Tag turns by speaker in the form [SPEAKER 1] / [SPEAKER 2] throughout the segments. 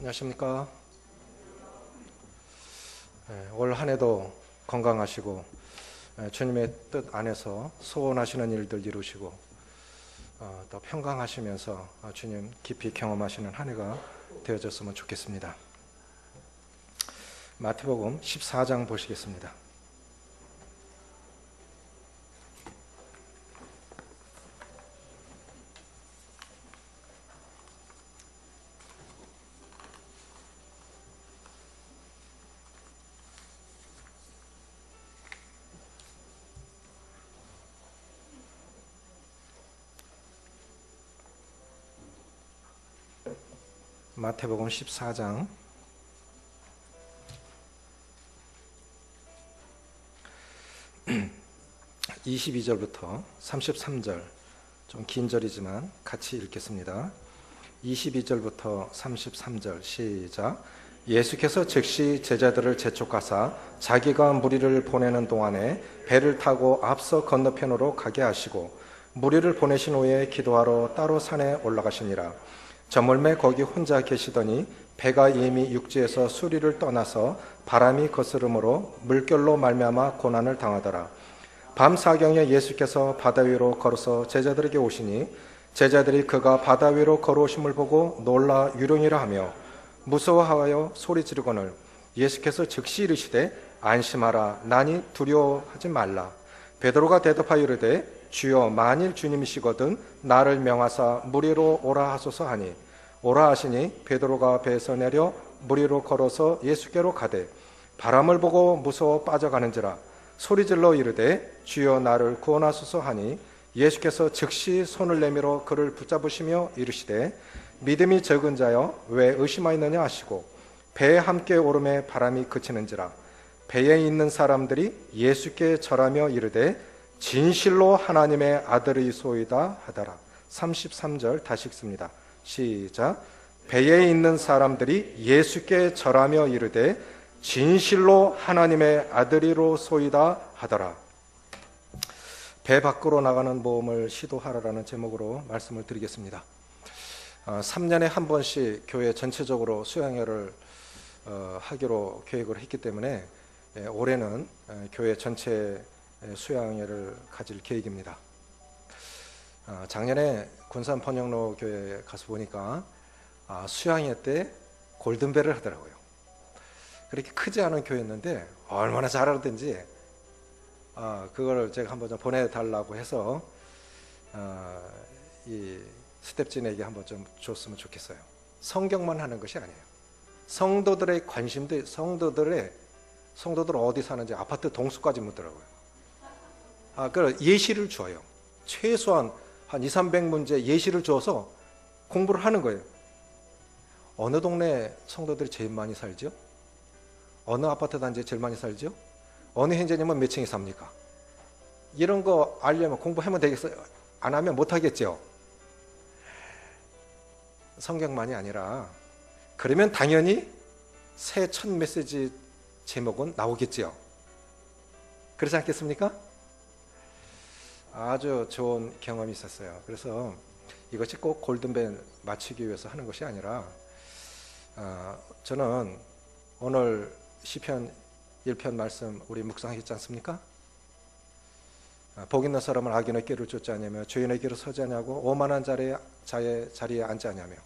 [SPEAKER 1] 안녕하십니까? 올 한 해도 건강하시고 주님의 뜻 안에서 소원하시는 일들 이루시고 또 평강하시면서 주님 깊이 경험하시는 한 해가 되어졌으면 좋겠습니다. 마태복음 14장 보시겠습니다. 마태복음 14장 22절부터 33절, 좀 긴 절이지만 같이 읽겠습니다. 22절부터 33절 시작. 예수께서 즉시 제자들을 재촉하사 자기가 무리를 보내는 동안에 배를 타고 앞서 건너편으로 가게 하시고 무리를 보내신 후에 기도하러 따로 산에 올라가시니라. 저물매 거기 혼자 계시더니 배가 이미 육지에서 수리를 떠나서 바람이 거스름으로 물결로 말미암아 고난을 당하더라. 밤 사경에 예수께서 바다 위로 걸어서 제자들에게 오시니 제자들이 그가 바다 위로 걸어오심을 보고 놀라 유령이라 하며 무서워하여 소리 지르거늘 예수께서 즉시 이르시되 안심하라 나니 두려워하지 말라. 베드로가 대답하여 이르되 주여 만일 주님이시거든 나를 명하사 무리로 오라 하소서 하니 오라 하시니 베드로가 배에서 내려 무리로 걸어서 예수께로 가되 바람을 보고 무서워 빠져가는지라 소리질러 이르되 주여 나를 구원하소서 하니 예수께서 즉시 손을 내밀어 그를 붙잡으시며 이르시되 믿음이 적은 자여 왜 의심하였느냐 하시고 배에 함께 오름에 바람이 그치는지라 배에 있는 사람들이 예수께 절하며 이르되 진실로 하나님의 아들이소이다 하더라. 33절 다시 읽습니다. 시작. 배에 있는 사람들이 예수께 절하며 이르되 진실로 하나님의 아들이로소이다 하더라. 배 밖으로 나가는 모험을 시도하라라는 제목으로 말씀을 드리겠습니다. 3년에 한 번씩 교회 전체적으로 수양회를 하기로 계획을 했기 때문에 올해는 교회 전체 수양회를 가질 계획입니다. 작년에 군산 번영로 교회에 가서 보니까 수양회 때 골든벨을 하더라고요. 그렇게 크지 않은 교회였는데 얼마나 잘하던지 그걸 제가 한번 좀 보내달라고 해서 이 스텝진에게 한번 좀 줬으면 좋겠어요. 성경만 하는 것이 아니에요. 성도들의 관심도 성도들 어디 사는지 아파트 동수까지 묻더라고요. 그 예시를 줘요. 최소한 한 200-300문제 예시를 줘서 공부를 하는 거예요. 어느 동네 성도들이 제일 많이 살죠? 어느 아파트 단지에 제일 많이 살죠? 어느 형제님은 몇 층에 삽니까? 이런 거 알려면 공부하면 되겠어요? 안 하면 못 하겠죠? 성경만이 아니라 그러면 당연히 새 첫 메시지 제목은 나오겠죠? 그렇지 않겠습니까? 아주 좋은 경험이 있었어요. 그래서 이것이 꼭 골든벨 맞추기 위해서 하는 것이 아니라 저는 오늘 시편 1편 말씀 우리 묵상하겠지 않습니까? 복 있는 사람은 악인의 길을 쫓지 않으며 죄인의 길을 서지 않냐고 오만한 자의 자리에 앉지 않냐며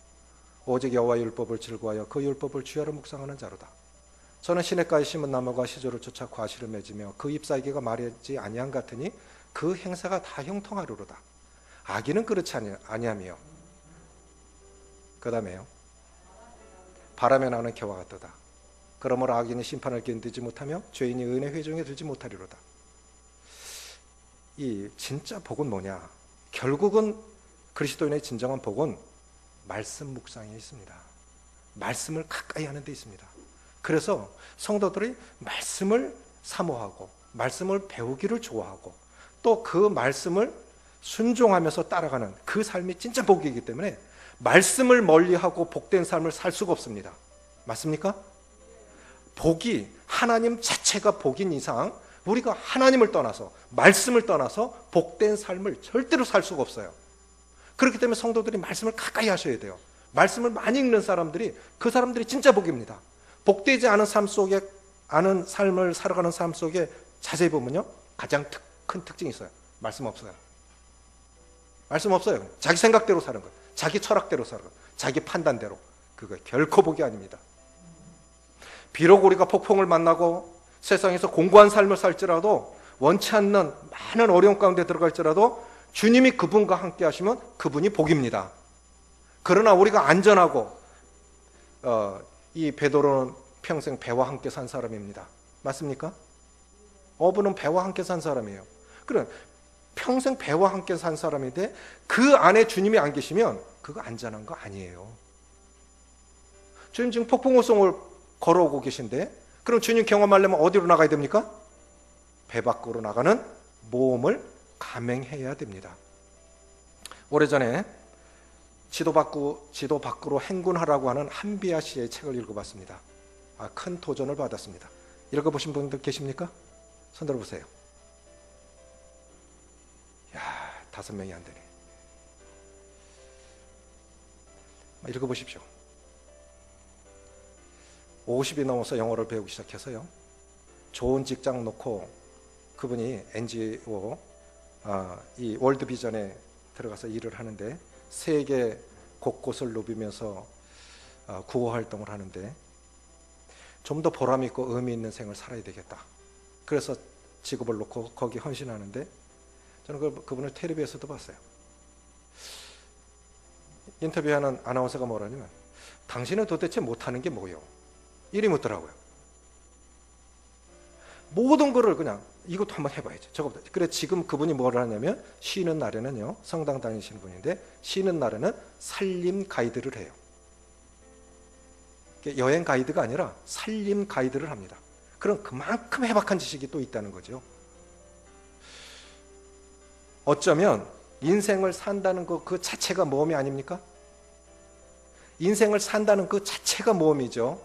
[SPEAKER 1] 오직 여호와의 율법을 즐거워하여 그 율법을 주야로 묵상하는 자로다. 저는 시냇가에 심은 나무가 시조를 쫓아 과실을 맺으며 그 잎사귀가 마르지 아니한 같으니 그 행사가 다 형통하리로다. 악인은 그렇지 아니하며 그 다음에요 바람에 나는 겨와 같도다. 그러므로 악인이 심판을 견디지 못하며 죄인이 은혜 회중에 들지 못하리로다. 이 진짜 복은 뭐냐? 결국은 그리스도인의 진정한 복은 말씀 묵상에 있습니다. 말씀을 가까이 하는 데 있습니다. 그래서 성도들이 말씀을 사모하고 말씀을 배우기를 좋아하고 또 그 말씀을 순종하면서 따라가는 그 삶이 진짜 복이기 때문에 말씀을 멀리하고 복된 삶을 살 수가 없습니다. 맞습니까? 복이 하나님 자체가 복인 이상 우리가 하나님을 떠나서 말씀을 떠나서 복된 삶을 절대로 살 수가 없어요. 그렇기 때문에 성도들이 말씀을 가까이 하셔야 돼요. 말씀을 많이 읽는 사람들이 그 사람들이 진짜 복입니다. 복되지 않은 삶 속에 아는 삶을 살아가는 삶 속에 자세히 보면요, 가장 큰 특징이 있어요. 말씀 없어요. 말씀 없어요. 자기 생각대로 사는 것, 자기 철학대로 사는 것, 자기 판단대로. 그거 결코 복이 아닙니다. 비록 우리가 폭풍을 만나고 세상에서 공고한 삶을 살지라도, 원치 않는 많은 어려움 가운데 들어갈지라도 주님이 그분과 함께 하시면 그분이 복입니다. 그러나 우리가 안전하고 이 베드로는 평생 배와 함께 산 사람입니다. 맞습니까? 어부는 배와 함께 산 사람이에요. 그럼 평생 배와 함께 산 사람인데 그 안에 주님이 안 계시면 그거 안전한 거 아니에요. 주님 지금 폭풍우송을 걸어오고 계신데, 그럼 주님 경험하려면 어디로 나가야 됩니까? 배 밖으로 나가는 모험을 감행해야 됩니다. 오래전에 지도 밖으로 행군하라고 하는 한비아 씨의 책을 읽어봤습니다. 큰 도전을 받았습니다. 읽어보신 분들 계십니까? 손 들어보세요. 야, 5명이 안 되네. 읽어보십시오. 50이 넘어서 영어를 배우기 시작해서요, 좋은 직장 놓고 그분이 NGO 이 월드비전에 들어가서 일을 하는데 세계 곳곳을 누비면서 구호 활동을 하는데, 좀 더 보람 있고 의미 있는 생을 살아야 되겠다. 그래서 직업을 놓고 거기 헌신하는데, 저는 그분을 텔레비에서도 봤어요. 인터뷰하는 아나운서가 뭐라냐면, 당신은 도대체 못하는 게 뭐예요? 이리 묻더라고요. 모든 거를 그냥 이것도 한번 해봐야지, 저거보다. 그래 지금 그분이 뭐를 하냐면, 쉬는 날에는요, 성당 다니시는 분인데 쉬는 날에는 살림 가이드를 해요. 여행 가이드가 아니라 살림 가이드를 합니다. 그럼 그만큼 해박한 지식이 또 있다는 거죠. 어쩌면 인생을 산다는 것 그 자체가 모험이 아닙니까? 인생을 산다는 그 자체가 모험이죠.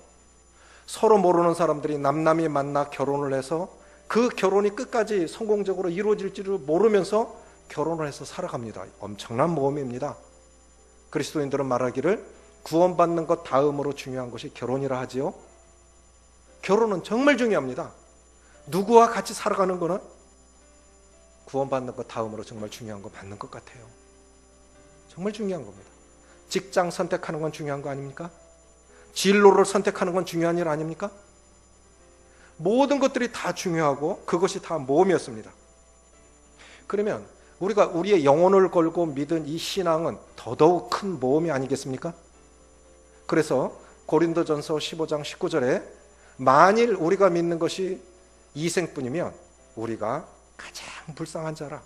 [SPEAKER 1] 서로 모르는 사람들이 남남이 만나 결혼을 해서 그 결혼이 끝까지 성공적으로 이루어질지를 모르면서 결혼을 해서 살아갑니다. 엄청난 모험입니다. 그리스도인들은 말하기를 구원받는 것 다음으로 중요한 것이 결혼이라 하지요. 결혼은 정말 중요합니다. 누구와 같이 살아가는 거는 구원받는 것 다음으로 정말 중요한 거 맞는 것 같아요. 정말 중요한 겁니다. 직장 선택하는 건 중요한 거 아닙니까? 진로를 선택하는 건 중요한 일 아닙니까? 모든 것들이 다 중요하고 그것이 다 모험이었습니다. 그러면 우리가 우리의 영혼을 걸고 믿은 이 신앙은 더더욱 큰 모험이 아니겠습니까? 그래서 고린도전서 15장 19절에 만일 우리가 믿는 것이 이생뿐이면 우리가 가장 불쌍한 자라.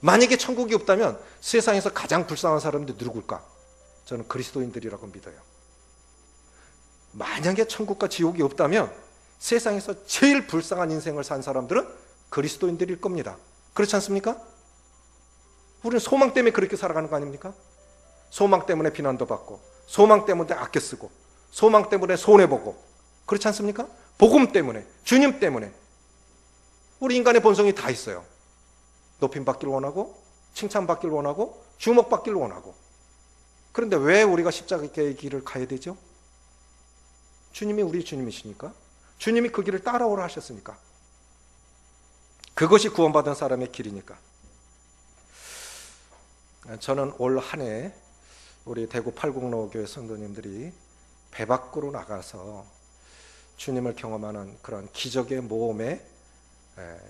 [SPEAKER 1] 만약에 천국이 없다면 세상에서 가장 불쌍한 사람들이 누굴까? 저는 그리스도인들이라고 믿어요. 만약에 천국과 지옥이 없다면 세상에서 제일 불쌍한 인생을 산 사람들은 그리스도인들일 겁니다. 그렇지 않습니까? 우리는 소망 때문에 그렇게 살아가는 거 아닙니까? 소망 때문에 비난도 받고, 소망 때문에 아껴 쓰고, 소망 때문에 손해보고, 그렇지 않습니까? 복음 때문에, 주님 때문에. 우리 인간의 본성이 다 있어요. 높임 받기를 원하고, 칭찬받기를 원하고, 주목받기를 원하고. 그런데 왜 우리가 십자가의 길을 가야 되죠? 주님이 우리 주님이시니까, 주님이 그 길을 따라오라 하셨으니까, 그것이 구원받은 사람의 길이니까. 저는 올 한 해 우리 대구 팔곡로교회 성도님들이 배 밖으로 나가서 주님을 경험하는 그런 기적의 모험에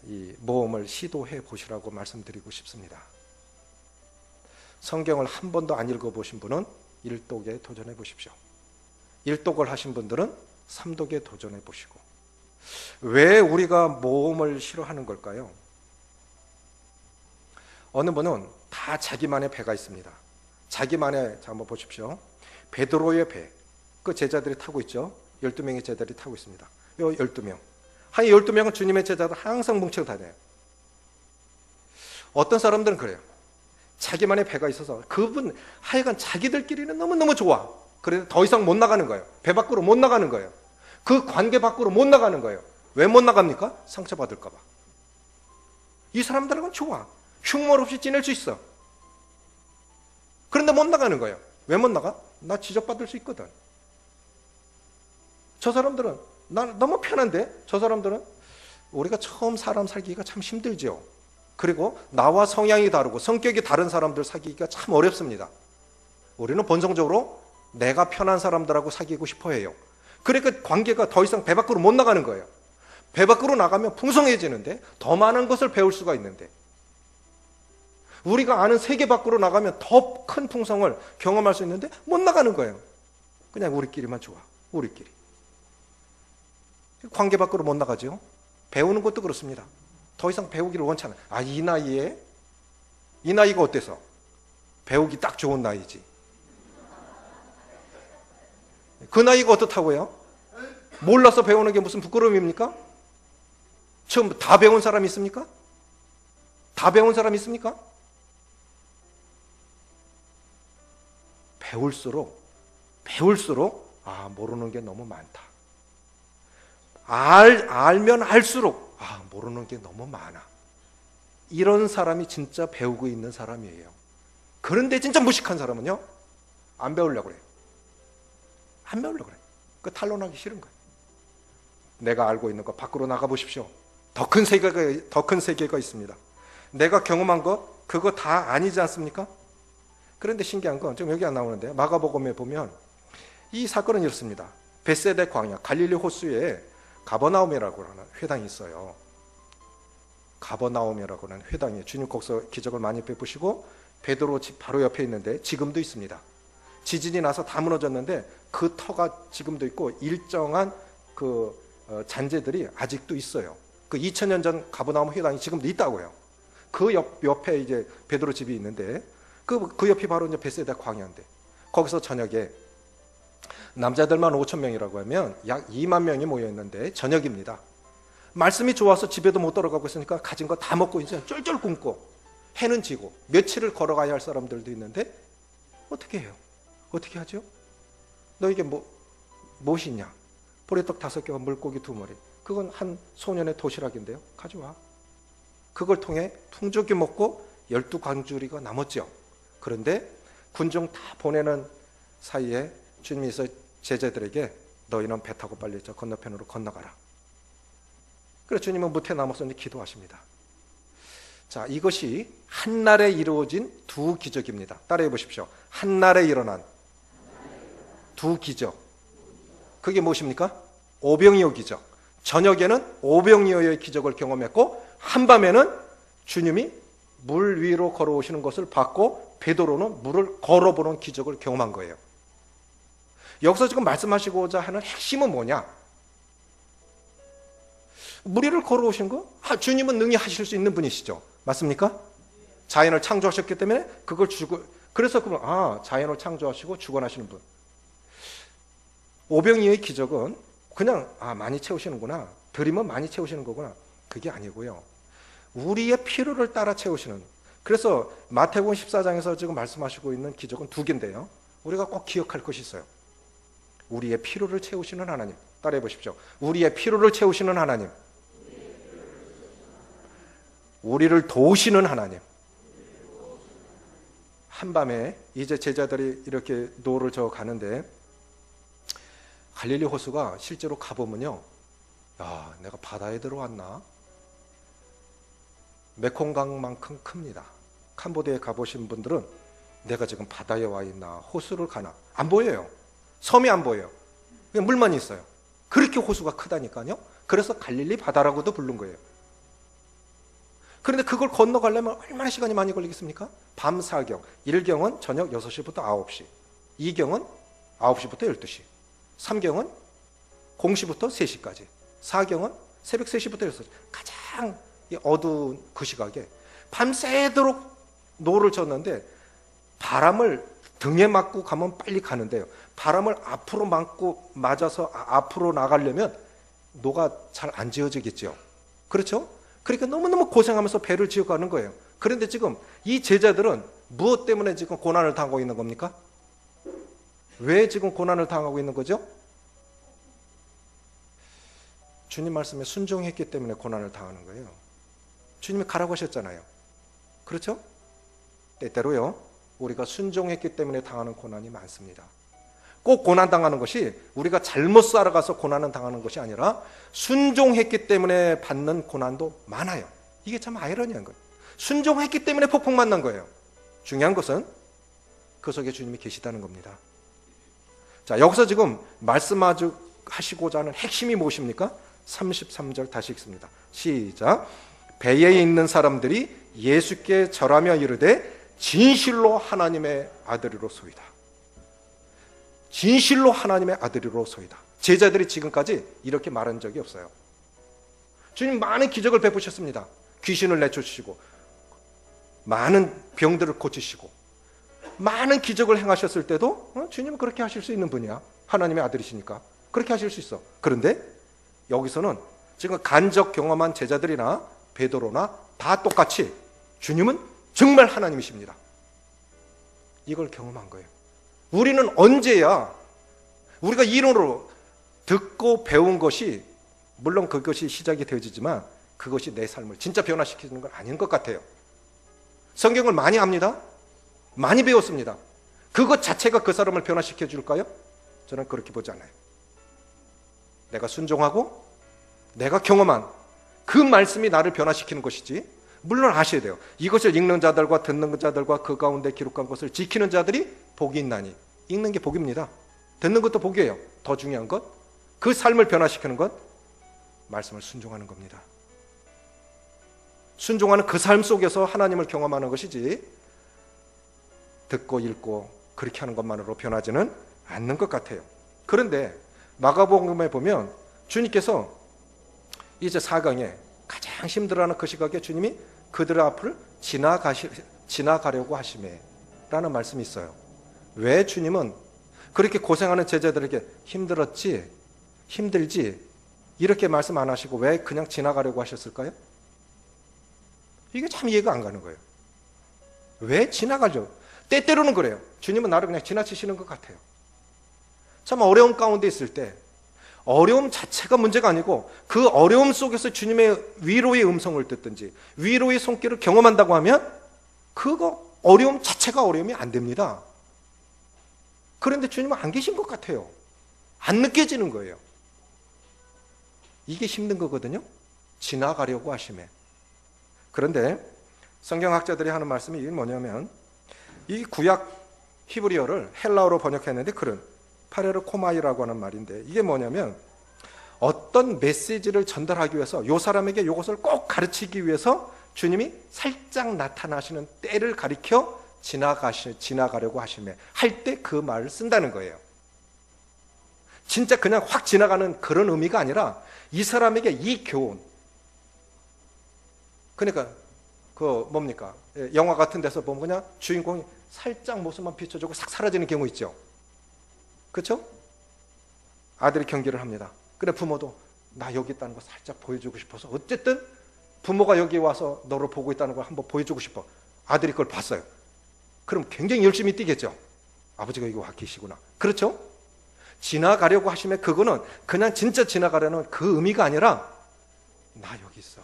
[SPEAKER 1] 이 모험을 시도해 보시라고 말씀드리고 싶습니다. 성경을 한 번도 안 읽어보신 분은 일독에 도전해 보십시오. 일독을 하신 분들은 삼독에 도전해 보시고. 왜 우리가 모험을 싫어하는 걸까요? 어느 분은 다 자기만의 배가 있습니다. 자기만의, 자 한번 보십시오. 베드로의 배, 그 제자들이 타고 있죠. 12명의 제자들이 타고 있습니다. 요 12명. 한 12명은 주님의 제자들 항상 뭉치고 다녀요. 어떤 사람들은 그래요. 자기만의 배가 있어서 그분 하여간 자기들끼리는 너무너무 좋아. 그래서 더 이상 못 나가는 거예요. 배 밖으로 못 나가는 거예요. 그 관계 밖으로 못 나가는 거예요. 왜 못 나갑니까? 상처받을까 봐. 이 사람들은 좋아. 흉물 없이 지낼 수 있어. 그런데 못 나가는 거예요. 왜 못 나가? 나 지적받을 수 있거든. 저 사람들은 나 너무 편한데 저 사람들은 우리가 처음 사람 사귀기가 참 힘들죠. 그리고 나와 성향이 다르고 성격이 다른 사람들 사귀기가 참 어렵습니다. 우리는 본성적으로 내가 편한 사람들하고 사귀고 싶어 해요. 그러니까 관계가 더 이상 배 밖으로 못 나가는 거예요. 배 밖으로 나가면 풍성해지는데 더 많은 것을 배울 수가 있는데 우리가 아는 세계 밖으로 나가면 더 큰 풍성을 경험할 수 있는데 못 나가는 거예요. 그냥 우리끼리만 좋아. 우리끼리. 관계 밖으로 못 나가죠. 배우는 것도 그렇습니다. 더 이상 배우기를 원치 않아요. 아, 이 나이가 어때서? 배우기 딱 좋은 나이지. 그 나이가 어떻다고요? 몰라서 배우는 게 무슨 부끄러움입니까? 처음 다 배운 사람 있습니까? 다 배운 사람 있습니까? 배울수록 모르는 게 너무 많다. 알면 알수록 모르는 게 너무 많아. 이런 사람이 진짜 배우고 있는 사람이에요. 그런데 진짜 무식한 사람은요, 안 배우려고 그래요. 안 배우려고 그래요. 그 탄론하기 싫은 거예요. 내가 알고 있는 거 밖으로 나가 보십시오. 더 큰 세계가 있습니다. 내가 경험한 것, 그거 다 아니지 않습니까? 그런데 신기한 건 좀 여기 안 나오는데 마가복음에 보면 이 사건은 이렇습니다. 벳세다 광야 갈릴리 호수에 가버나움이라고 하는 회당이 있어요. 가버나움이라고 하는 회당에 주님 거기서 기적을 많이 베푸시고 베드로 집 바로 옆에 있는데 지금도 있습니다. 지진이 나서 다 무너졌는데 그 터가 지금도 있고 일정한 그 잔재들이 아직도 있어요. 그 2000년 전 가버나움 회당이 지금도 있다고요. 그 옆에 이제 베드로 집이 있는데 그 옆이 바로 이제 벳세다 광야인데 거기서 저녁에 남자들만 5,000명이라고 하면 약 2만 명이 모여 있는데 저녁입니다. 말씀이 좋아서 집에도 못 들어가고 있으니까 가진 거 다 먹고 이제 쫄쫄 굶고 해는 지고 며칠을 걸어가야 할 사람들도 있는데 어떻게 해요? 어떻게 하죠? 너에게 무엇이 있냐? 보리떡 5개와 물고기 2마리. 그건 한 소년의 도시락인데요. 가져와. 그걸 통해 풍족히 먹고 12광주리가 남았죠. 그런데 군중 다 보내는 사이에 주님께서 제자들에게 너희는 배 타고 빨리 저 건너편으로 건너가라. 그래서 주님은 무태 남아서 기도하십니다. 자, 이것이 한날에 이루어진 두 기적입니다. 따라해 보십시오. 한날에 일어난 두 기적. 그게 무엇입니까? 오병이어 기적. 저녁에는 오병이어의 기적을 경험했고 한밤에는 주님이 물 위로 걸어오시는 것을 봤고 베드로는 물을 걸어보는 기적을 경험한 거예요. 여기서 지금 말씀하시고자 하는 핵심은 뭐냐? 물 위를 걸어오신 거? 주님은 능히 하실 수 있는 분이시죠. 맞습니까? 자연을 창조하셨기 때문에 그걸 그래서 자연을 창조하시고 주관하시는 분. 오병이어의 기적은 그냥 많이 채우시는구나, 드리면 많이 채우시는 거구나, 그게 아니고요. 우리의 필요를 따라 채우시는. 그래서 마태복음 14장에서 지금 말씀하시고 있는 기적은 두 개인데요. 우리가 꼭 기억할 것이 있어요. 우리의 필요를 채우시는 하나님. 따라해 보십시오. 우리의 필요를 채우시는 하나님. 우리를 도우시는 하나님. 한밤에 이제 제자들이 이렇게 노를 저어 가는데 갈릴리 호수가 실제로 가보면요, 내가 바다에 들어왔나? 메콩강만큼 큽니다. 캄보디아에 가보신 분들은 내가 지금 바다에 와 있나, 호수를 가나, 안 보여요. 섬이 안 보여요. 그냥 물만 있어요. 그렇게 호수가 크다니까요. 그래서 갈릴리 바다라고도 부른 거예요. 그런데 그걸 건너가려면 얼마나 시간이 많이 걸리겠습니까? 밤 4경, 1경은 저녁 6시부터 9시, 2경은 9시부터 12시, 3경은 0시부터 3시까지, 4경은 새벽 3시부터 6시, 가장 어두운 그 시각에 밤새도록 노를 쳤는데 바람을 등에 맞고 가면 빨리 가는데요. 바람을 앞으로 맞아서 앞으로 나가려면 노가 잘 안 지어지겠죠. 그렇죠? 그러니까 너무너무 고생하면서 배를 지어가는 거예요. 그런데 지금 이 제자들은 무엇 때문에 지금 고난을 당하고 있는 겁니까? 왜 지금 고난을 당하고 있는 거죠? 주님 말씀에 순종했기 때문에 고난을 당하는 거예요. 주님이 가라고 하셨잖아요. 그렇죠? 때때로요, 우리가 순종했기 때문에 당하는 고난이 많습니다. 꼭 고난당하는 것이 우리가 잘못 살아가서 고난을 당하는 것이 아니라 순종했기 때문에 받는 고난도 많아요. 이게 참 아이러니한 거예요. 순종했기 때문에 폭풍 만난 거예요. 중요한 것은 그 속에 주님이 계시다는 겁니다. 자, 여기서 지금 말씀하시고자 하는 핵심이 무엇입니까? 33절 다시 읽습니다. 시작. 배에 있는 사람들이 예수께 절하며 이르되 진실로 하나님의 아들이로소이다. 진실로 하나님의 아들이로소이다. 제자들이 지금까지 이렇게 말한 적이 없어요. 주님 많은 기적을 베푸셨습니다. 귀신을 내쫓으시고 많은 병들을 고치시고 많은 기적을 행하셨을 때도 주님은 그렇게 하실 수 있는 분이야. 하나님의 아들이시니까 그렇게 하실 수 있어. 그런데 여기서는 지금 간접 경험한 제자들이나 베드로나 다 똑같이 주님은 정말 하나님이십니다. 이걸 경험한 거예요. 우리는 언제야 우리가 이론으로 듣고 배운 것이 물론 그것이 시작이 되어지지만 그것이 내 삶을 진짜 변화시키는 건 아닌 것 같아요. 성경을 많이 압니다. 많이 배웠습니다. 그것 자체가 그 사람을 변화시켜 줄까요? 저는 그렇게 보지 않아요. 내가 순종하고 내가 경험한 그 말씀이 나를 변화시키는 것이지, 물론 아셔야 돼요. 이것을 읽는 자들과 듣는 자들과 그 가운데 기록한 것을 지키는 자들이 복이 있나니. 읽는 게 복입니다. 듣는 것도 복이에요. 더 중요한 것, 그 삶을 변화시키는 것, 말씀을 순종하는 겁니다. 순종하는 그 삶 속에서 하나님을 경험하는 것이지 듣고 읽고 그렇게 하는 것만으로 변하지는 않는 것 같아요. 그런데 마가복음에 보면 주님께서 이제 4강에 가장 힘들어하는 그 시각에 주님이 그들 앞을 지나가려고 하시매 라는 말씀이 있어요. 왜 주님은 그렇게 고생하는 제자들에게 힘들었지, 힘들지 이렇게 말씀 안 하시고 왜 그냥 지나가려고 하셨을까요? 이게 참 이해가 안 가는 거예요. 왜 지나가죠? 때때로는 그래요. 주님은 나를 그냥 지나치시는 것 같아요. 참 어려움 가운데 있을 때 어려움 자체가 문제가 아니고 그 어려움 속에서 주님의 위로의 음성을 듣든지 위로의 손길을 경험한다고 하면 그거 어려움 자체가 어려움이 안 됩니다. 그런데 주님은 안 계신 것 같아요. 안 느껴지는 거예요. 이게 힘든 거거든요. 지나가려고 하심에. 그런데 성경학자들이 하는 말씀이 뭐냐면 이 구약 히브리어를 헬라어로 번역했는데 그런 파레르코마이라고 하는 말인데 이게 뭐냐면 어떤 메시지를 전달하기 위해서 이 사람에게 이것을 꼭 가르치기 위해서 주님이 살짝 나타나시는 때를 가리켜 지나가려고 하시며 할 때 그 말을 쓴다는 거예요. 진짜 그냥 확 지나가는 그런 의미가 아니라 이 사람에게 이 교훈, 그러니까 그 뭡니까? 영화 같은 데서 보면 그냥 주인공이 살짝 모습만 비춰주고 싹 사라지는 경우 있죠. 그렇죠? 아들이 경기를 합니다. 그래 부모도 나 여기 있다는 거 살짝 보여주고 싶어서 어쨌든 부모가 여기 와서 너를 보고 있다는 걸 한번 보여주고 싶어. 아들이 그걸 봤어요. 그럼 굉장히 열심히 뛰겠죠. 아버지가 여기 와 계시구나. 그렇죠? 지나가려고 하시면 그거는 그냥 진짜 지나가려는 그 의미가 아니라 나 여기 있어.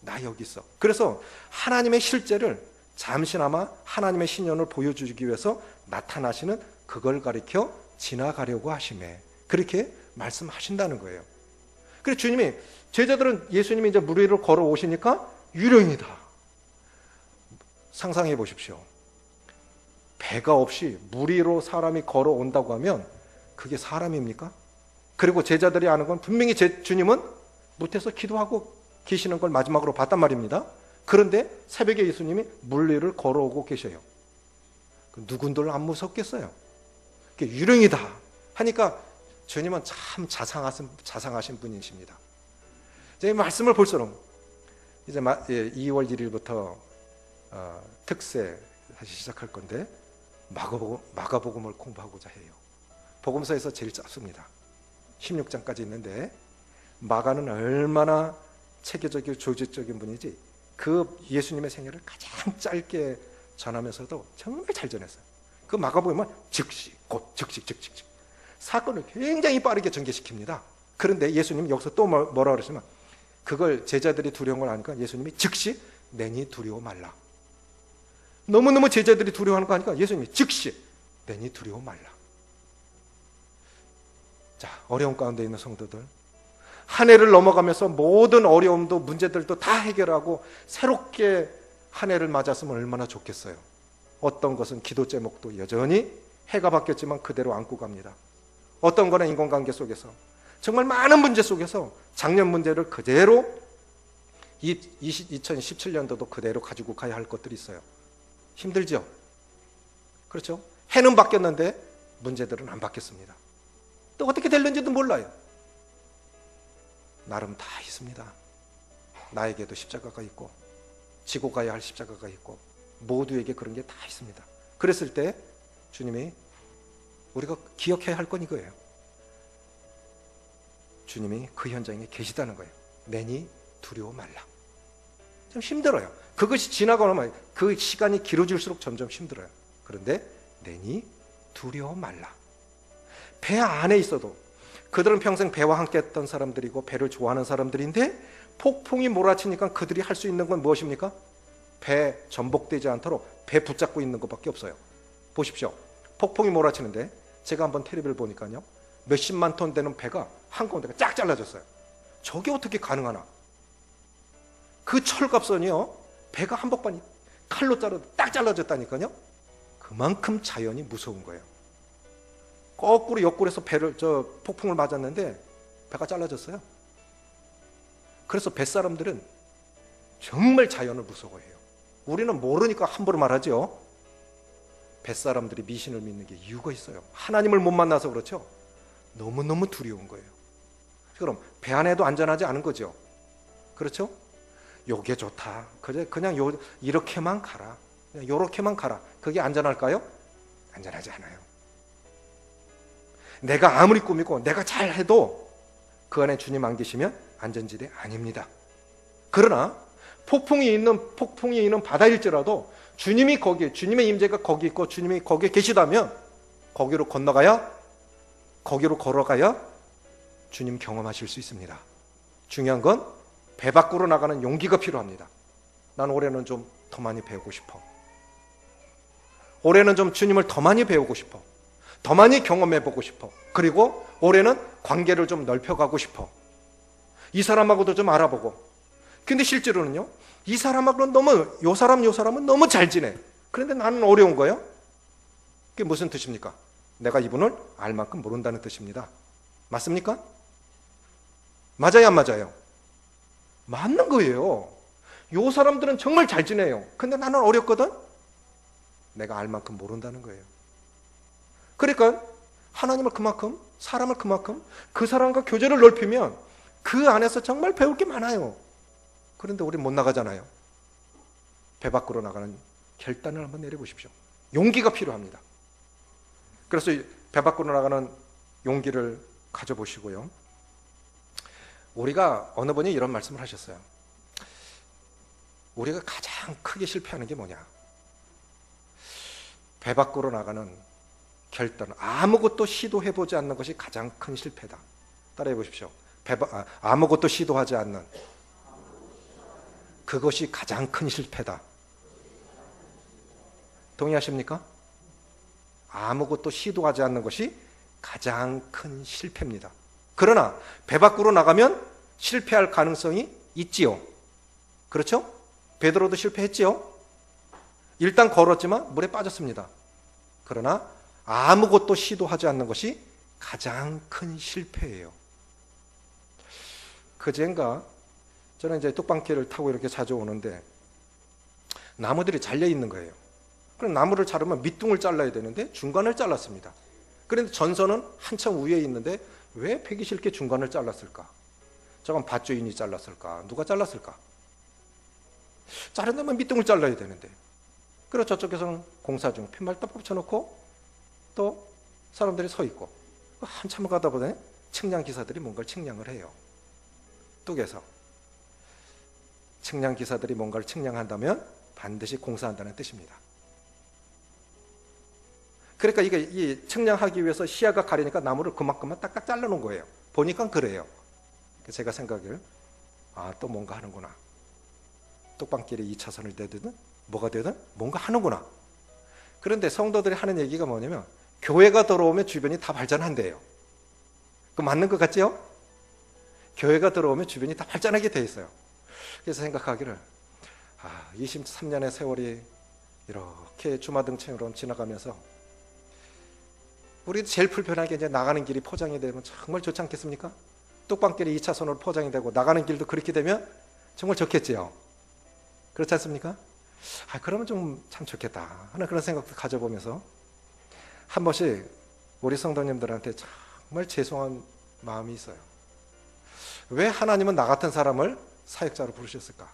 [SPEAKER 1] 나 여기 있어. 그래서 하나님의 실제를 잠시나마 하나님의 신연을 보여주기 위해서 나타나시는 그걸 가리켜 지나가려고 하심에 그렇게 말씀하신다는 거예요. 그래서 주님이 제자들은 예수님이 이제 물 위로 걸어오시니까 유령이다. 상상해 보십시오. 배가 없이 물 위로 사람이 걸어온다고 하면 그게 사람입니까? 그리고 제자들이 아는 건 분명히 주님은 못해서 기도하고 계시는 걸 마지막으로 봤단 말입니다. 그런데 새벽에 예수님이 물 위를 걸어오고 계셔요. 누군들 안 무섭겠어요? 유령이다 하니까 주님은 참 자상하신 분이십니다. 이 말씀을 볼수록 이제 2월 1일부터 특세 다시 시작할 건데 마가복음을 공부하고자 해요. 복음서에서 제일 짧습니다. 16장까지 있는데 마가는 얼마나 체계적이고 조직적인 분이지 그 예수님의 생애를 가장 짧게 전하면서도 정말 잘 전했어요. 그 마가복음은 즉시 사건을 굉장히 빠르게 전개시킵니다. 그런데 예수님이 여기서 또 뭐라 그러시면 그걸 제자들이 두려운 걸 아니까 예수님이 즉시 내니 두려워 말라. 너무너무 제자들이 두려워하는 거 아니까 예수님이 즉시 내니 두려워 말라. 자, 어려움 가운데 있는 성도들, 한 해를 넘어가면서 모든 어려움도 문제들도 다 해결하고 새롭게 한 해를 맞았으면 얼마나 좋겠어요. 어떤 것은 기도 제목도 여전히 해가 바뀌었지만 그대로 안고 갑니다. 어떤 거는 인간관계 속에서 정말 많은 문제 속에서 작년 문제를 그대로 2017년도도 그대로 가지고 가야 할 것들이 있어요. 힘들죠? 그렇죠? 해는 바뀌었는데 문제들은 안 바뀌었습니다. 또 어떻게 될는지도 몰라요. 나름 다 있습니다. 나에게도 십자가가 있고 지고 가야 할 십자가가 있고 모두에게 그런 게 다 있습니다. 그랬을 때 주님이 우리가 기억해야 할 건 이거예요. 주님이 그 현장에 계시다는 거예요. 내니 두려워 말라. 좀 힘들어요. 그것이 지나고 나면 그 시간이 길어질수록 점점 힘들어요. 그런데 내니 두려워 말라. 배 안에 있어도 그들은 평생 배와 함께 했던 사람들이고 배를 좋아하는 사람들인데 폭풍이 몰아치니까 그들이 할 수 있는 건 무엇입니까? 배 전복되지 않도록 배 붙잡고 있는 것밖에 없어요. 보십시오. 폭풍이 몰아치는데 제가 한번 텔레비를 보니까요, 몇십만 톤 되는 배가 한가운데가 쫙 잘라졌어요. 저게 어떻게 가능하나? 그 철갑선이요, 배가 한복판이 칼로 딱 잘라졌다니까요. 그만큼 자연이 무서운 거예요. 거꾸로 옆구리에서 폭풍을 맞았는데 배가 잘라졌어요. 그래서 뱃사람들은 정말 자연을 무서워해요. 우리는 모르니까 함부로 말하죠. 뱃사람들이 미신을 믿는 게 이유가 있어요. 하나님을 못 만나서 그렇죠. 너무너무 두려운 거예요. 그럼 배 안에도 안전하지 않은 거죠. 그렇죠? 요게 좋다. 그냥 이렇게만 가라. 그냥 요렇게만 가라. 그게 안전할까요? 안전하지 않아요. 내가 아무리 꾸미고 내가 잘해도 그 안에 주님 안 계시면 안전지대 아닙니다. 그러나 폭풍이 있는 바다일지라도 주님이 거기에, 주님의 임재가 거기 있고 주님이 거기에 계시다면 거기로 건너가야, 거기로 걸어가야 주님 경험하실 수 있습니다. 중요한 건 배 밖으로 나가는 용기가 필요합니다. 난 올해는 좀 더 많이 배우고 싶어. 올해는 좀 주님을 더 많이 배우고 싶어. 더 많이 경험해보고 싶어. 그리고 올해는 관계를 좀 넓혀가고 싶어. 이 사람하고도 좀 알아보고. 근데 실제로는요, 이 사람하고는 요 사람은 너무 잘 지내. 그런데 나는 어려운 거예요. 그게 무슨 뜻입니까? 내가 이분을 알 만큼 모른다는 뜻입니다. 맞습니까? 맞아요, 안 맞아요? 맞는 거예요. 요 사람들은 정말 잘 지내요. 근데 나는 어렵거든? 내가 알 만큼 모른다는 거예요. 그러니까 하나님을 그만큼, 사람을 그만큼, 그 사람과 교제를 넓히면 그 안에서 정말 배울 게 많아요. 그런데 우리 못 나가잖아요. 배 밖으로 나가는 결단을 한번 내려보십시오. 용기가 필요합니다. 그래서 배 밖으로 나가는 용기를 가져보시고요. 우리가, 어느 분이 이런 말씀을 하셨어요. 우리가 가장 크게 실패하는 게 뭐냐? 배 밖으로 나가는 결단, 아무것도 시도해보지 않는 것이 가장 큰 실패다. 따라해 보십시오. 아무것도 시도하지 않는 그것이 가장 큰 실패다. 동의하십니까? 아무것도 시도하지 않는 것이 가장 큰 실패입니다. 그러나 배 밖으로 나가면 실패할 가능성이 있지요. 그렇죠? 베드로도 실패했지요. 일단 걸었지만 물에 빠졌습니다. 그러나 아무것도 시도하지 않는 것이 가장 큰 실패예요. 그젠가 저는 이제 뚝방길을 타고 이렇게 자주 오는데 나무들이 잘려 있는 거예요. 그럼 나무를 자르면 밑둥을 잘라야 되는데 중간을 잘랐습니다. 그런데 전선은 한참 위에 있는데 왜 패기 싫게 중간을 잘랐을까? 저건 밭주인이 잘랐을까? 누가 잘랐을까? 자른다면 밑둥을 잘라야 되는데. 그리고 저쪽에서는 공사 중 팻말 딱 붙여놓고 또 사람들이 서 있고 한참 가다 보니 측량 기사들이 뭔가를 측량을 해요. 뚝에서. 측량 기사들이 뭔가를 측량한다면 반드시 공사한다는 뜻입니다. 그러니까 이 측량하기 위해서 시야가 가리니까 나무를 그만큼만 딱딱 잘라놓은 거예요. 보니까 그래요. 제가 생각을, 또 뭔가 하는구나. 뚝방길에 2차선을 대든 뭐가 되든 뭔가 하는구나. 그런데 성도들이 하는 얘기가 뭐냐면 교회가 들어오면 주변이 다 발전한대요. 그 맞는 것 같지요? 교회가 들어오면 주변이 다 발전하게 돼 있어요. 그래서 생각하기를 23년의 세월이 이렇게 주마등처럼 지나가면서 우리 제일 불편하게 이제 나가는 길이 포장이 되면 정말 좋지 않겠습니까? 뚝방길이 2차선으로 포장이 되고 나가는 길도 그렇게 되면 정말 좋겠지요. 그렇지 않습니까? 그러면 좀 참 좋겠다 하는 그런 생각도 가져보면서 한 번씩 우리 성도님들한테 정말 죄송한 마음이 있어요. 왜 하나님은 나 같은 사람을 사역자로 부르셨을까?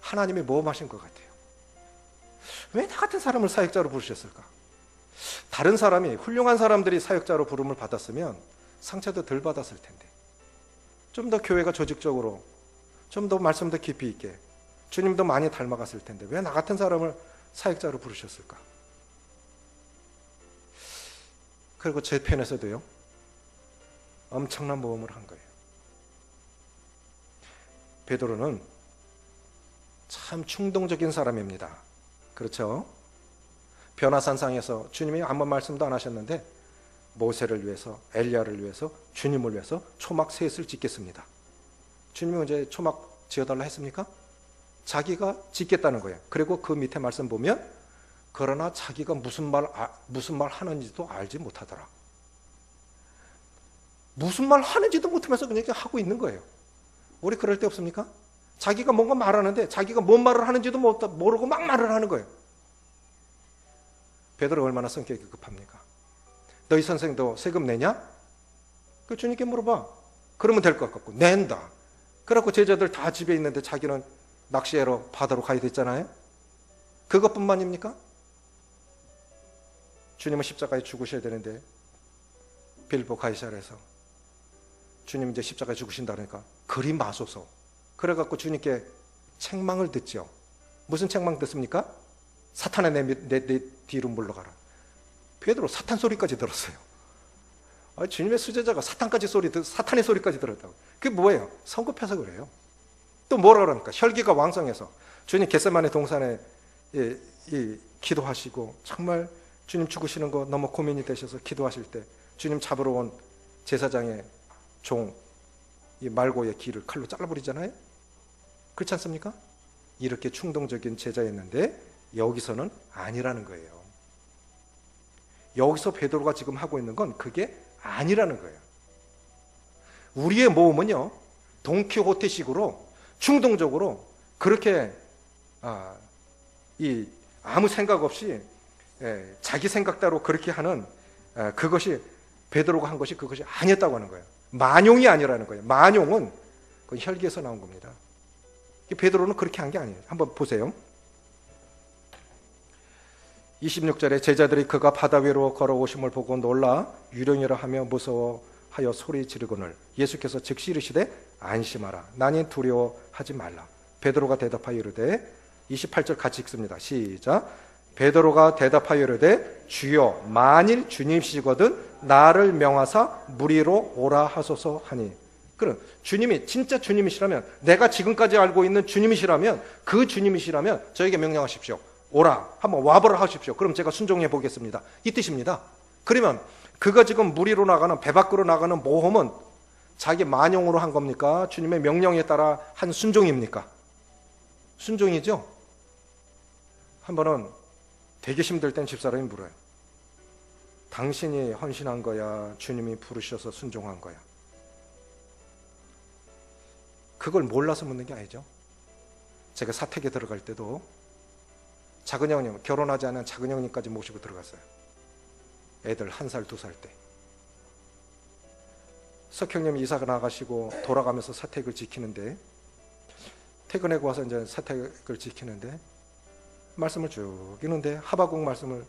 [SPEAKER 1] 하나님이 모험하신 것 같아요. 왜 나 같은 사람을 사역자로 부르셨을까? 다른 사람이, 훌륭한 사람들이 사역자로 부름을 받았으면 상처도 덜 받았을 텐데, 좀 더 교회가 조직적으로, 좀 더 말씀도 깊이 있게, 주님도 많이 닮아갔을 텐데 왜 나 같은 사람을 사역자로 부르셨을까? 그리고 제 편에서도요, 엄청난 모험을 한 거예요. 베드로는 참 충동적인 사람입니다. 그렇죠? 변화산상에서 주님이 아무 말씀도 안 하셨는데 모세를 위해서, 엘리야를 위해서, 주님을 위해서 초막 셋을 짓겠습니다. 주님이 언제 초막 지어달라 했습니까? 자기가 짓겠다는 거예요. 그리고 그 밑에 말씀 보면 그러나 자기가 무슨 말 하는지도 알지 못하더라. 무슨 말 하는지도 못하면서 그냥 하고 있는 거예요. 우리 그럴 때 없습니까? 자기가 뭔가 말하는데 자기가 뭔 말을 하는지도 모르고 막 말을 하는 거예요. 베드로가 얼마나 성격이 급합니까? 너희 선생도 세금 내냐? 그 주님께 물어봐. 그러면 될 것 같고 낸다. 그래갖고 제자들 다 집에 있는데 자기는 낚시하러 바다로 가야 됐잖아요. 그것뿐만입니까? 주님은 십자가에 죽으셔야 되는데 빌보 가이사랴에서 주님 이제 십자가에 죽으신다 그러니까 그리 마소서. 그래갖고 주님께 책망을 듣죠. 무슨 책망 듣습니까? 사탄아 내 뒤로 물러가라. 베드로 사탄 소리까지 들었어요. 주님의 수제자가 사탄의 소리까지 들었다고. 그게 뭐예요? 성급해서 그래요. 또 뭐라 그럽니까? 혈기가 왕성해서 주님 겟세마네 동산에 기도하시고 정말 주님 죽으시는 거 너무 고민이 되셔서 기도하실 때 주님 잡으러 온 제사장의 종 이 말고의 귀를 칼로 잘라버리잖아요. 그렇지 않습니까? 이렇게 충동적인 제자였는데 여기서는 아니라는 거예요. 여기서 베드로가 지금 하고 있는 건 그게 아니라는 거예요. 우리의 모험은요, 돈키호테식으로 충동적으로 그렇게 아무 생각 없이 자기 생각대로 그렇게 하는 그것이 베드로가 한 것이 그것이 아니었다고 하는 거예요. 만용이 아니라는 거예요. 만용은 그 혈기에서 나온 겁니다. 베드로는 그렇게 한 게 아니에요. 한번 보세요. 26절에 제자들이 그가 바다 위로 걸어오심을 보고 놀라 유령이라 하며 무서워하여 소리 지르거늘 예수께서 즉시 이르시되 안심하라 나는 두려워하지 말라. 베드로가 대답하여 이르되 28절 같이 읽습니다. 시작. 베드로가 대답하여 이르되 주여 만일 주님이시거든 나를 명하사 무리로 오라 하소서 하니. 그럼 주님이 진짜 주님이시라면, 내가 지금까지 알고 있는 주님이시라면, 그 주님이시라면 저에게 명령하십시오. 오라, 한번 와보라 하십시오. 그럼 제가 순종해 보겠습니다. 이 뜻입니다. 그러면 그가 지금 무리로 나가는, 배 밖으로 나가는 모험은 자기 만용으로 한 겁니까? 주님의 명령에 따라 한 순종입니까? 순종이죠. 한 번은 되게 힘들 땐 집사람이 물어요. 당신이 헌신한 거야? 주님이 부르셔서 순종한 거야? 그걸 몰라서 묻는 게 아니죠. 제가 사택에 들어갈 때도 작은 형님, 결혼하지 않은 작은 형님까지 모시고 들어갔어요. 애들 1살, 2살 때. 석형님이 이사가 나가시고 돌아가면서 사택을 지키는데, 퇴근하고 와서 이제 사택을 지키는데 말씀을 쭉 읽는데 하박국 말씀을,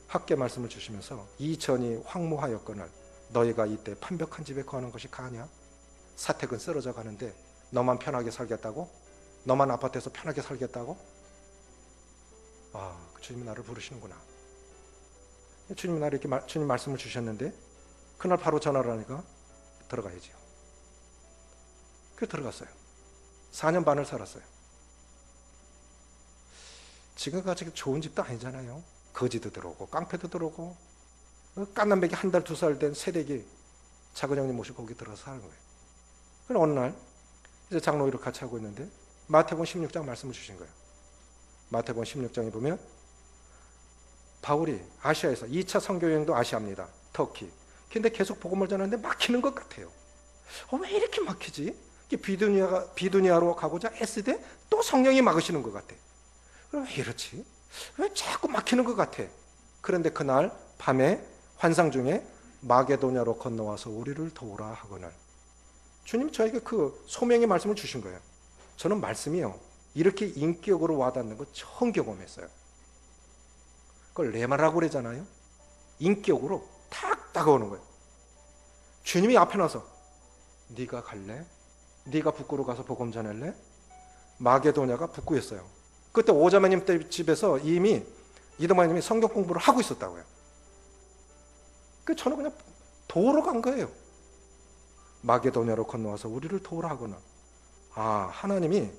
[SPEAKER 1] 학계 말씀을 주시면서 이천이 황무하였거늘 너희가 이때 판벽한 집에 거하는 것이 가냐? 사택은 쓰러져 가는데 너만 편하게 살겠다고? 너만 아파트에서 편하게 살겠다고? 주님이 나를 부르시는구나. 주님이 나를 이렇게 주님 말씀을 주셨는데 그날 바로 전화를 하니까 들어가야지요. 그래서 들어갔어요. 4년 반을 살았어요. 지금까지 좋은 집도 아니잖아요. 거지도 들어오고 깡패도 들어오고 깐난백이 1달 2살 된 새댁이 작은 형님 모시고 거기 들어가서 사는 거예요. 그럼 어느 날 이제 장로회를 같이 하고 있는데 마태복음 16장 말씀을 주신 거예요. 마태복음 16장에 보면 바울이 아시아에서 2차 선교 여행도 아시아입니다. 터키. 근데 계속 복음을 전하는데 막히는 것 같아요. 왜 이렇게 막히지? 비두니아로 가고자 했을 때 또 성령이 막으시는 것 같아. 그럼 왜 이렇지? 왜 자꾸 막히는 것 같아? 그런데 그날 밤에 환상 중에 마게도냐로 건너와서 우리를 도우라 하거늘. 주님 저에게 그 소명의 말씀을 주신 거예요. 저는 말씀이요, 이렇게 인격으로 와닿는 거 처음 경험했어요. 그걸 레마라고 그러잖아요. 인격으로 탁 다가오는 거예요. 주님이 앞에 나서 네가 갈래? 네가 북구로 가서 복음 전할래? 마게도냐가 북구였어요. 그때 오자매님 집에서 이미 이드마님이 성경 공부를 하고 있었다고요. 그 저는 그냥 도우러 간 거예요. 마게도냐로 건너와서 우리를 도우라 하거나. 하나님이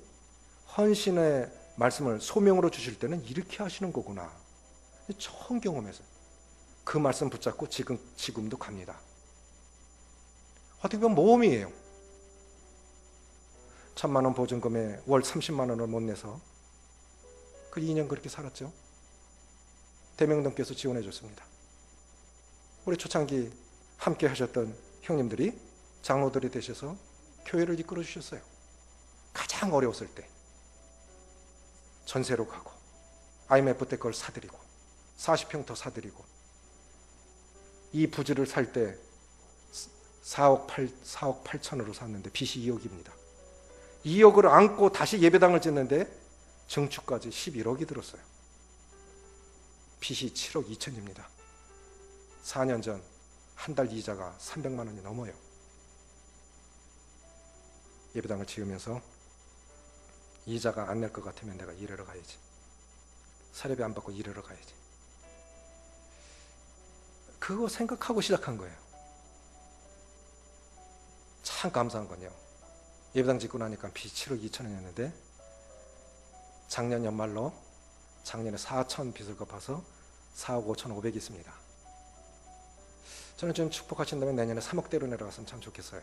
[SPEAKER 1] 헌신의 말씀을 소명으로 주실 때는 이렇게 하시는 거구나. 처음 경험했어요. 그 말씀 붙잡고 지금도 갑니다. 어떻게 보면 모험이에요. 1,000만 원 보증금에 월 30만 원을 못 내서 그 2년 그렇게 살았죠. 대명동께서 지원해 줬습니다. 우리 초창기 함께 하셨던 형님들이 장로들이 되셔서 교회를 이끌어 주셨어요. 가장 어려웠을 때 전세로 가고 IMF 때 그걸 사드리고 40평 더 사드리고 이 부지를 살 때 4억 8천으로 샀는데 빚이 2억입니다. 2억을 안고 다시 예배당을 짓는데 증축까지 11억이 들었어요. 빚이 7억 2천입니다. 4년 전 한 달 이자가 300만 원이 넘어요. 예배당을 지으면서 이자가 안 낼 것 같으면 내가 일하러 가야지. 사례비 안 받고 일하러 가야지. 그거 생각하고 시작한 거예요. 참 감사한 건요, 예배당 짓고 나니까 빚이 7억 2천 원이었는데 작년 연말로 작년에 4천 빚을 갚아서 4억 5천 5백이 있습니다. 저는 좀 축복하신다면 내년에 3억대로 내려갔으면 참 좋겠어요.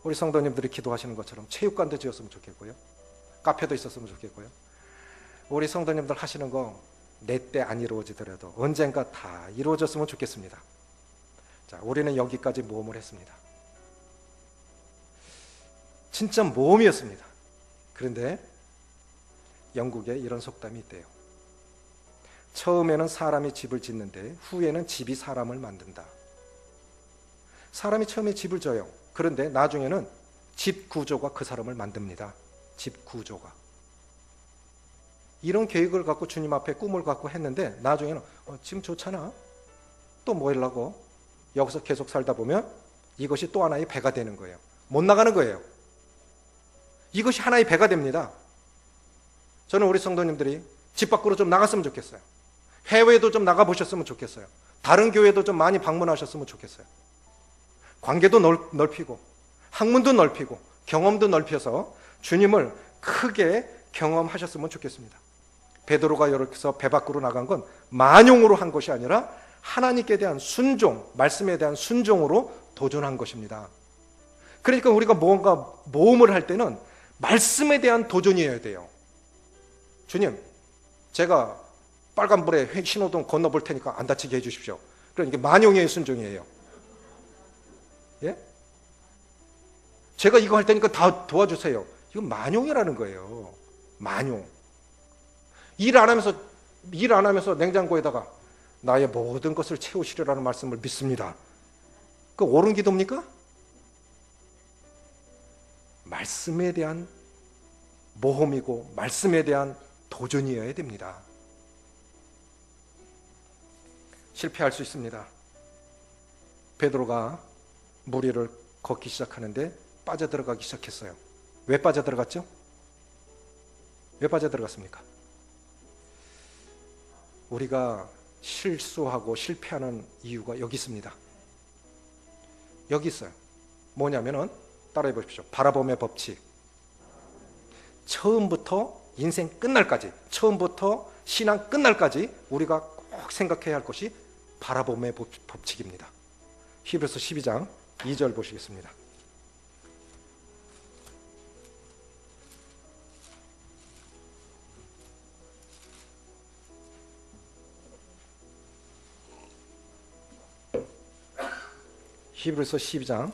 [SPEAKER 1] 우리 성도님들이 기도하시는 것처럼 체육관도 지었으면 좋겠고요, 카페도 있었으면 좋겠고요. 우리 성도님들 하시는 거 내 때 안 이루어지더라도 언젠가 다 이루어졌으면 좋겠습니다. 자, 우리는 여기까지 모험을 했습니다. 진짜 모험이었습니다. 그런데 영국에 이런 속담이 있대요. 처음에는 사람이 집을 짓는데 후에는 집이 사람을 만든다. 사람이 처음에 집을 져요. 그런데 나중에는 집 구조가 그 사람을 만듭니다. 집 구조가. 이런 계획을 갖고 주님 앞에 꿈을 갖고 했는데 나중에는 지금 좋잖아, 또 뭐 하려고, 여기서 계속 살다 보면 이것이 또 하나의 배가 되는 거예요. 못 나가는 거예요. 이것이 하나의 배가 됩니다. 저는 우리 성도님들이 집 밖으로 좀 나갔으면 좋겠어요. 해외에도 좀 나가보셨으면 좋겠어요. 다른 교회도 좀 많이 방문하셨으면 좋겠어요. 관계도 넓히고 학문도 넓히고 경험도 넓혀서 주님을 크게 경험하셨으면 좋겠습니다. 베드로가 이렇게 배 밖으로 나간 건 만용으로 한 것이 아니라 하나님께 대한 순종, 말씀에 대한 순종으로 도전한 것입니다. 그러니까 우리가 뭔가 모험을 할 때는 말씀에 대한 도전이어야 돼요. 주님, 제가 빨간불에 신호등 건너볼 테니까 안 다치게 해주십시오. 그러니까 만용의 순종이에요. 예? 제가 이거 할 테니까 다 도와주세요. 이건 만용이라는 거예요. 만용. 일 안 하면서 냉장고에다가 나의 모든 것을 채우시리라는 말씀을 믿습니다. 그 옳은 기도입니까? 말씀에 대한 모험이고 말씀에 대한 도전이어야 됩니다. 실패할 수 있습니다. 베드로가 물 위를 걷기 시작하는데 빠져들어가기 시작했어요. 왜 빠져들어갔죠? 왜 빠져들어갔습니까? 우리가 실수하고 실패하는 이유가 여기 있습니다. 여기 있어요. 뭐냐면은 따라해 보십시오. 바라봄의 법칙. 처음부터 인생 끝날까지, 처음부터 신앙 끝날까지 우리가 꼭 생각해야 할 것이 바라봄의 법칙입니다. 히브리서 12장 2절 보시겠습니다. 히브리서 12장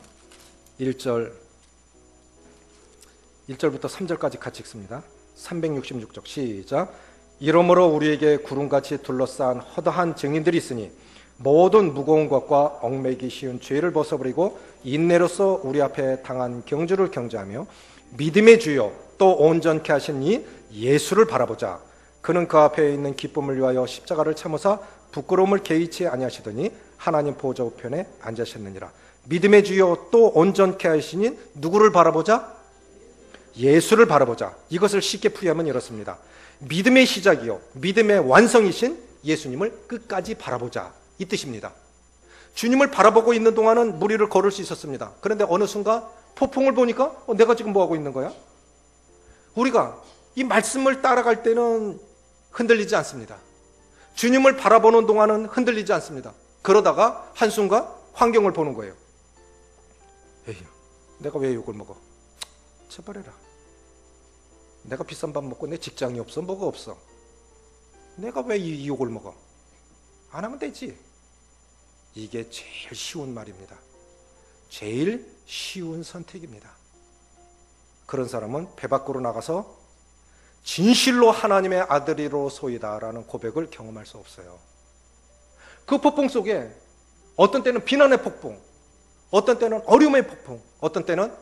[SPEAKER 1] 1절부터 3절까지 같이 읽습니다. 366쪽 시작. 이러므로 우리에게 구름같이 둘러싼 허다한 증인들이 있으니 모든 무거운 것과 얽매이기 쉬운 죄를 벗어버리고 인내로서 우리 앞에 당한 경주를 경주하며 믿음의 주요 또 온전케 하신 이 예수를 바라보자. 그는 그 앞에 있는 기쁨을 위하여 십자가를 참으사 부끄러움을 개의치 아니하시더니 하나님 보좌 우편에 앉으셨느니라. 믿음의 주요 또 온전케 하시니 누구를 바라보자? 예수를 바라보자. 이것을 쉽게 풀이하면 이렇습니다. 믿음의 시작이요 믿음의 완성이신 예수님을 끝까지 바라보자, 이 뜻입니다. 주님을 바라보고 있는 동안은 무리를 걸을 수 있었습니다. 그런데 어느 순간 폭풍을 보니까 내가 지금 뭐하고 있는 거야? 우리가 이 말씀을 따라갈 때는 흔들리지 않습니다. 주님을 바라보는 동안은 흔들리지 않습니다. 그러다가 한순간 환경을 보는 거예요. 에휴, 내가 왜 욕을 먹어? 쳐버려라. 내가 비싼 밥 먹고 내 직장이 없어? 뭐가 없어? 내가 왜 이 욕을 먹어? 안 하면 되지. 이게 제일 쉬운 말입니다. 제일 쉬운 선택입니다. 그런 사람은 배 밖으로 나가서 진실로 하나님의 아들이로소이다라는 고백을 경험할 수 없어요. 그 폭풍 속에 어떤 때는 비난의 폭풍, 어떤 때는 어려움의 폭풍, 어떤 때는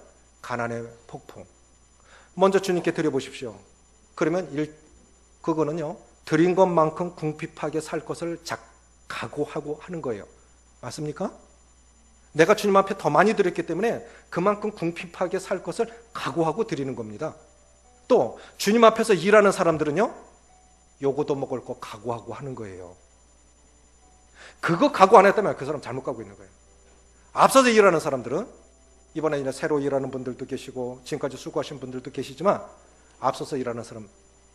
[SPEAKER 1] 가난의 폭풍. 먼저 주님께 드려보십시오. 그러면 그거는요, 드린 것만큼 궁핍하게 살 것을 각오하고 하는 거예요. 맞습니까? 내가 주님 앞에 더 많이 드렸기 때문에 그만큼 궁핍하게 살 것을 각오하고 드리는 겁니다. 또 주님 앞에서 일하는 사람들은요, 요거도 먹을 거 각오하고 하는 거예요. 그거 각오 안 했다면 그 사람 잘못 가고 있는 거예요. 앞서서 일하는 사람들은, 이번에 이제 새로 일하는 분들도 계시고 지금까지 수고하신 분들도 계시지만, 앞서서 일하는 사람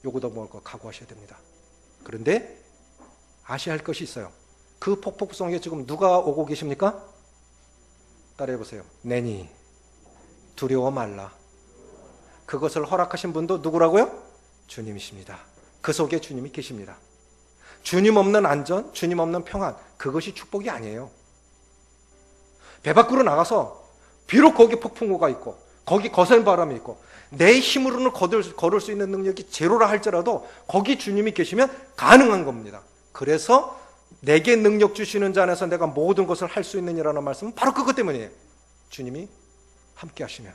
[SPEAKER 1] 요거도 먹을 거 각오하셔야 됩니다. 그런데 아셔야 할 것이 있어요. 그 폭풍성에 지금 누가 오고 계십니까? 따라해보세요. 내니 두려워 말라. 그것을 허락하신 분도 누구라고요? 주님이십니다. 그 속에 주님이 계십니다. 주님 없는 안전, 주님 없는 평안, 그것이 축복이 아니에요. 배 밖으로 나가서 비록 거기 폭풍우가 있고 거기 거센 바람이 있고 내 힘으로는 걸을 수 있는 능력이 제로라 할지라도 거기 주님이 계시면 가능한 겁니다. 그래서 내게 능력 주시는 자 안에서 내가 모든 것을 할 수 있느니라는 말씀은 바로 그것 때문이에요. 주님이 함께 하시면,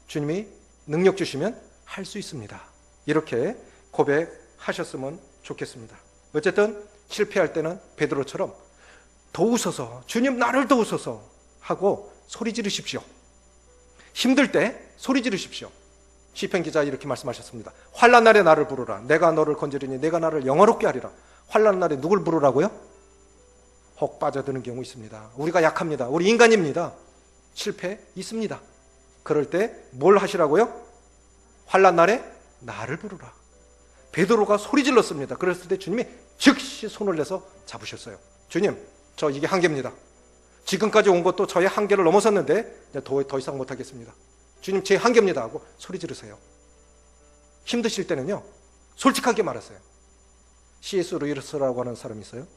[SPEAKER 1] 주님이 능력 주시면 할 수 있습니다. 이렇게 고백하셨으면 좋겠습니다. 어쨌든 실패할 때는 베드로처럼 도우소서, 주님 나를 도우소서 하고 소리 지르십시오. 힘들 때 소리 지르십시오. 시편 기자 이렇게 말씀하셨습니다. 환난 날에 나를 부르라. 내가 너를 건지리니 내가 나를 영화롭게 하리라. 환난 날에 누굴 부르라고요? 혹 빠져드는 경우 있습니다. 우리가 약합니다. 우리 인간입니다. 실패 있습니다. 그럴 때 뭘 하시라고요? 환난 날에 나를 부르라. 베드로가 소리 질렀습니다. 그랬을 때 주님이 즉시 손을 내서 잡으셨어요. 주님, 저 이게 한계입니다. 지금까지 온 것도 저의 한계를 넘어섰는데 이제 더 이상 못하겠습니다. 주님, 제 한계입니다 하고 소리 지르세요. 힘드실 때는요, 솔직하게 말하세요. C.S. 루이스라고 하는 사람이 있어요.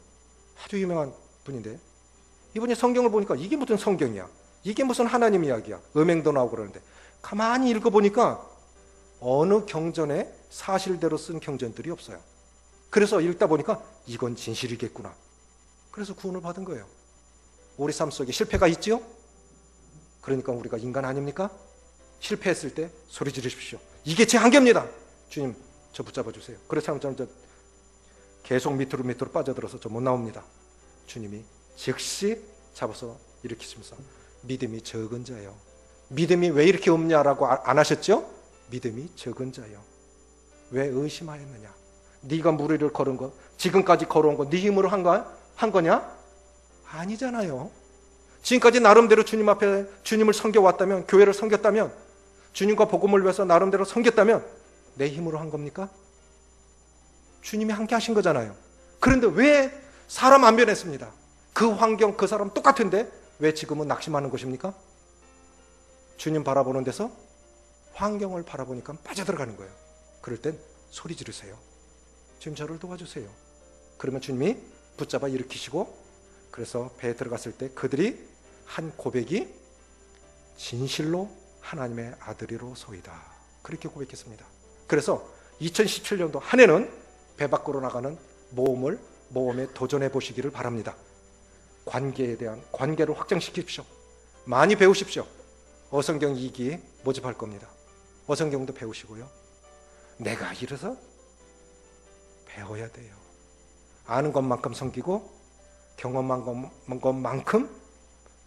[SPEAKER 1] 아주 유명한 분인데, 이분이 성경을 보니까 이게 무슨 성경이야, 이게 무슨 하나님 이야기야, 음행도 나오고 그러는데 가만히 읽어보니까 어느 경전에 사실대로 쓴 경전들이 없어요. 그래서 읽다 보니까 이건 진실이겠구나. 그래서 구원을 받은 거예요. 우리 삶 속에 실패가 있지요? 그러니까 우리가 인간 아닙니까? 실패했을 때 소리 지르십시오. 이게 제 한계입니다. 주님, 저 붙잡아 주세요. 그렇지 않으면 저는 계속 밑으로 빠져들어서 저 못 나옵니다. 주님이 즉시 잡아서 일으키시면서 믿음이 적은 자요. 믿음이 왜 이렇게 없냐라고 안 하셨죠? 믿음이 적은 자요. 왜 의심하였느냐? 네가 무리를 걸은 거, 지금까지 걸어온 거 네 힘으로 한 거냐? 아니잖아요. 지금까지 나름대로 주님 앞에 주님을 섬겨왔다면, 교회를 섬겼다면, 주님과 복음을 위해서 나름대로 섬겼다면 내 힘으로 한 겁니까? 주님이 함께 하신 거잖아요. 그런데 왜 사람 안 변했습니다. 그 환경, 그 사람 똑같은데 왜 지금은 낙심하는 것입니까? 주님 바라보는 데서 환경을 바라보니까 빠져들어가는 거예요. 그럴 땐 소리 지르세요. 주님 저를 도와주세요. 그러면 주님이 붙잡아 일으키시고, 그래서 배에 들어갔을 때 그들이 한 고백이 진실로 하나님의 아들이로소이다. 그렇게 고백했습니다. 그래서 2017년도 한 해는 배 밖으로 나가는 모험에 도전해 보시기를 바랍니다. 관계에 대한 관계를 확장시키십시오. 많이 배우십시오. 어성경 2기 모집할 겁니다. 어성경도 배우시고요. 내가 이래서 배워야 돼요. 아는 것만큼 섬기고 경험한 것만큼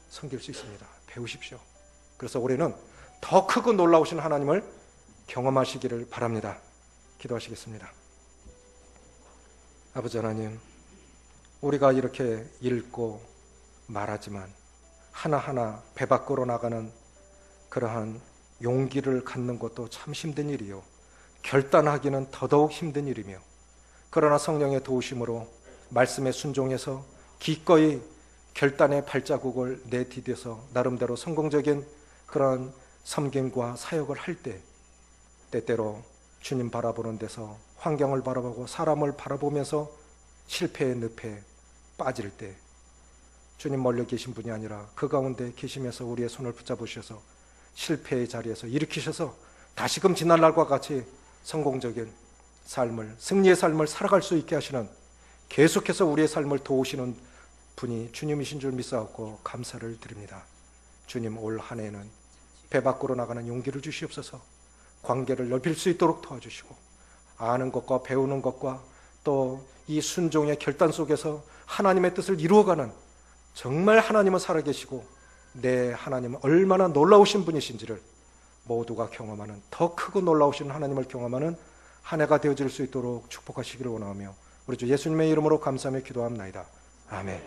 [SPEAKER 1] 섬길 수 있습니다. 배우십시오. 그래서 올해는 더 크고 놀라우신 하나님을 경험하시기를 바랍니다. 기도하시겠습니다. 아버지 하나님, 우리가 이렇게 읽고 말하지만 하나하나 배 밖으로 나가는 그러한 용기를 갖는 것도 참 힘든 일이요, 결단하기는 더더욱 힘든 일이며, 그러나 성령의 도우심으로 말씀에 순종해서 기꺼이 결단의 발자국을 내디뎌서 나름대로 성공적인 그런 섬김과 사역을 할 때, 때때로 주님 바라보는 데서 환경을 바라보고 사람을 바라보면서 실패의 늪에 빠질 때, 주님 멀리 계신 분이 아니라 그 가운데 계시면서 우리의 손을 붙잡으셔서 실패의 자리에서 일으키셔서 다시금 지난날과 같이 성공적인 삶을, 승리의 삶을 살아갈 수 있게 하시는, 계속해서 우리의 삶을 도우시는 분이 주님이신 줄 믿사옵고 감사를 드립니다. 주님, 올 한 해는 배 밖으로 나가는 용기를 주시옵소서. 관계를 넓힐 수 있도록 도와주시고, 아는 것과 배우는 것과 또 이 순종의 결단 속에서 하나님의 뜻을 이루어가는, 정말 하나님은 살아계시고 내 하나님은 얼마나 놀라우신 분이신지를 모두가 경험하는, 더 크고 놀라우신 하나님을 경험하는 한 해가 되어질 수 있도록 축복하시기를 원하며 우리 주 예수님의 이름으로 감사하며 기도합나이다. 아멘.